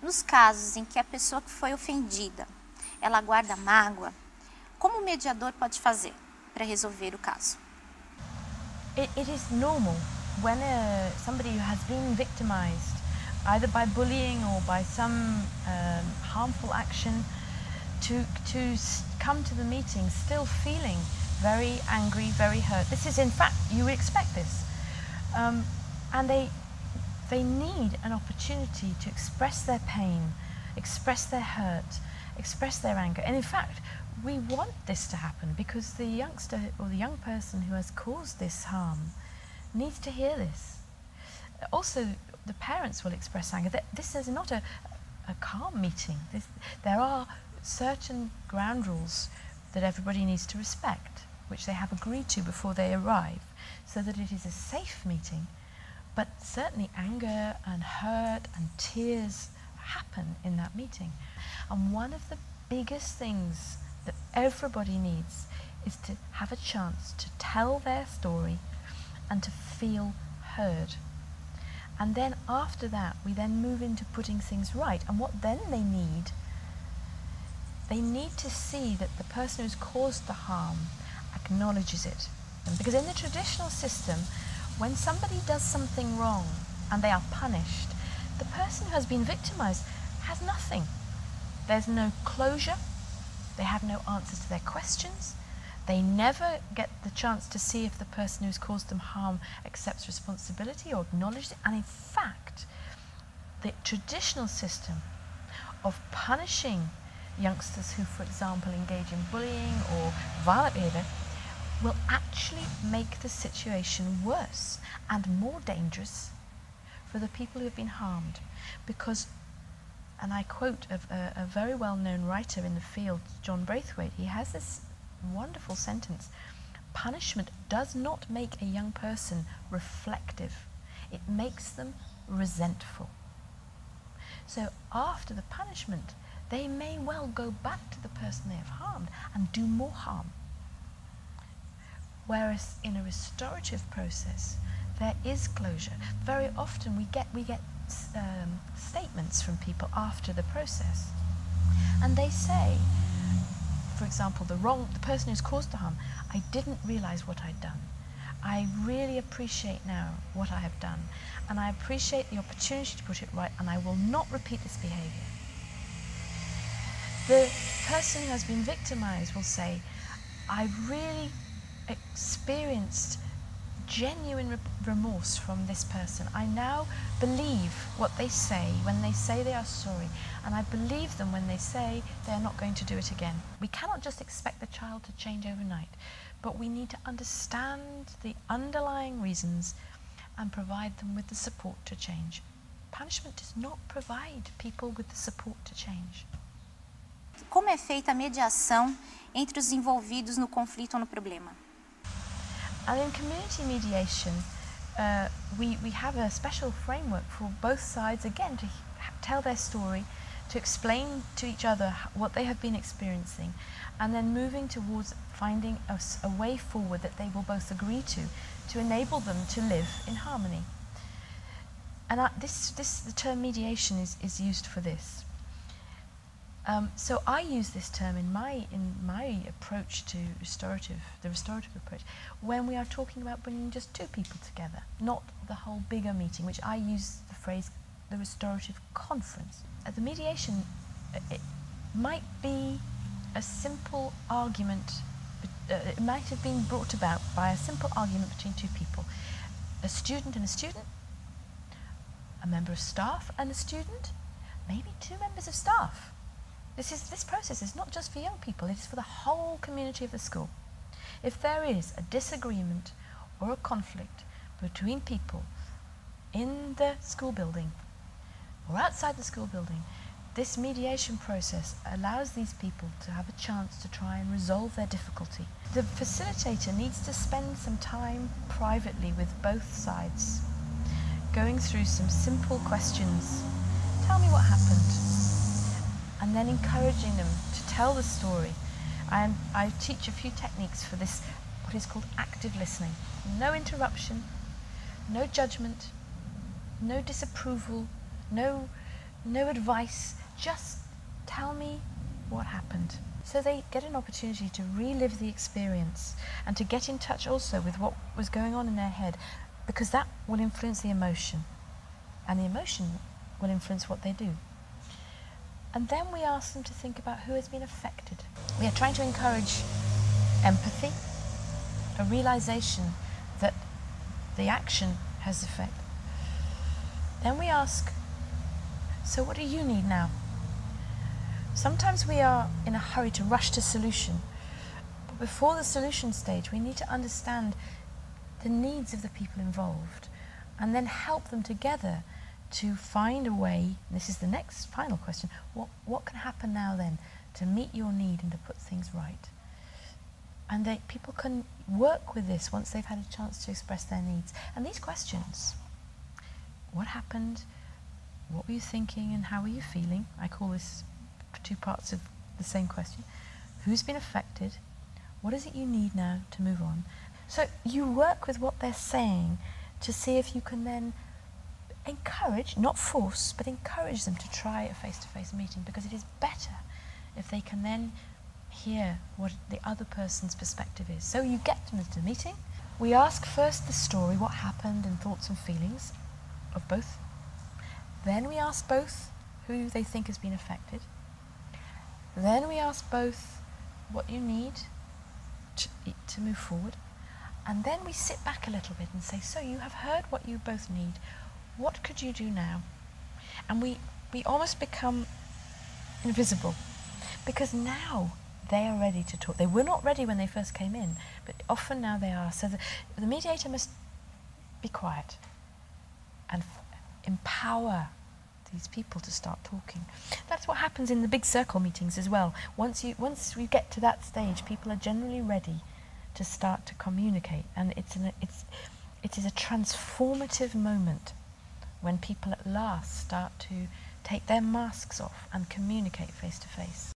Nos casos em que a pessoa que foi ofendida, ela guarda mágoa, como o mediador pode fazer para resolver o caso? It is normal when somebody who has been victimized, either by bullying or by some harmful action, to come to the meeting still feeling very angry, very hurt. This is, in fact, you would expect this. And they need an opportunity to express their pain, express their hurt, express their anger. And in fact, we want this to happen because the youngster or the young person who has caused this harm needs to hear this. Also, the parents will express anger. This is not a calm meeting. There are certain ground rules that everybody needs to respect, which they have agreed to before they arrive, so that it is a safe meeting. But certainly anger and hurt and tears happen in that meeting. And one of the biggest things that everybody needs is to have a chance to tell their story and to feel heard. And then after that, we then move into putting things right. And what then they need to see that the person who's caused the harm acknowledges it. Because in the traditional system, when somebody does something wrong and they are punished, the person who has been victimized has nothing. There's no closure, they have no answers to their questions, they never get the chance to see if the person who's caused them harm accepts responsibility or acknowledges it. And in fact, the traditional system of punishing youngsters who, for example, engage in bullying or violent behavior will actually make the situation worse and more dangerous for the people who have been harmed. Because, and I quote a very well-known writer in the field, John Braithwaite, he has this wonderful sentence: punishment does not make a young person reflective, it makes them resentful. So after the punishment, they may well go back to the person they have harmed and do more harm. Whereas in a restorative process, there is closure. Very often we get statements from people after the process, and they say, for example, the person who's caused the harm, I didn't realize what I'd done. I really appreciate now what I have done, and I appreciate the opportunity to put it right, and I will not repeat this behavior. The person who has been victimized will say, I really experienced genuine remorse from this person. I now believe what they say when they say they are sorry, and I believe them when they say they are not going to do it again. We cannot just expect the child to change overnight, but we need to understand the underlying reasons and provide them with the support to change. Punishment does not provide people with the support to change. Como é feita a mediação entre os envolvidos no conflito ou no problema? And in community mediation, we have a special framework for both sides, again, to tell their story, to explain to each other what they have been experiencing, and then moving towards finding a way forward that they will both agree to enable them to live in harmony. And the term mediation is used for this. So I use this term in my approach to the restorative approach, when we are talking about bringing just two people together, not the whole bigger meeting, which I use the phrase the restorative conference. The mediation, it might be a simple argument, it might have been brought about by a simple argument between two people, a student and a student, a member of staff and a student, maybe two members of staff. This process is not just for young people, it is for the whole community of the school. If there is a disagreement or a conflict between people in the school building or outside the school building, this mediation process allows these people to have a chance to try and resolve their difficulty. The facilitator needs to spend some time privately with both sides, going through some simple questions. Tell me what happened. And then encouraging them to tell the story. I teach a few techniques for this, what is called active listening. No interruption, no judgment, no disapproval, no no advice, just tell me what happened. So they get an opportunity to relive the experience and to get in touch also with what was going on in their head, because that will influence the emotion, and the emotion will influence what they do. And then we ask them to think about who has been affected. We are trying to encourage empathy, a realization that the action has effect. Then we ask, so what do you need now? Sometimes we are in a hurry to rush to solution, but before the solution stage we need to understand the needs of the people involved and then help them together to find a way. This is the next final question. What can happen now then to meet your need and to put things right? And people can work with this once they've had a chance to express their needs. And these questions, what happened, what were you thinking, and how were you feeling? I call this two parts of the same question. Who's been affected? What is it you need now to move on? So you work with what they're saying to see if you can then encourage, not force, but encourage them to try a face-to-face meeting, because it is better if they can then hear what the other person's perspective is. So you get them into the meeting. We ask first the story, what happened, and thoughts and feelings of both. Then we ask both who they think has been affected. Then we ask both what you need to move forward. And then we sit back a little bit and say, so you have heard what you both need. What could you do now? And we almost become invisible, because now they are ready to talk. They were not ready when they first came in, but often now they are. So the mediator must be quiet and empower these people to start talking. That's what happens in the big circle meetings as well. Once we get to that stage, people are generally ready to start to communicate, and it is a transformative moment when people at last start to take their masks off and communicate face to face.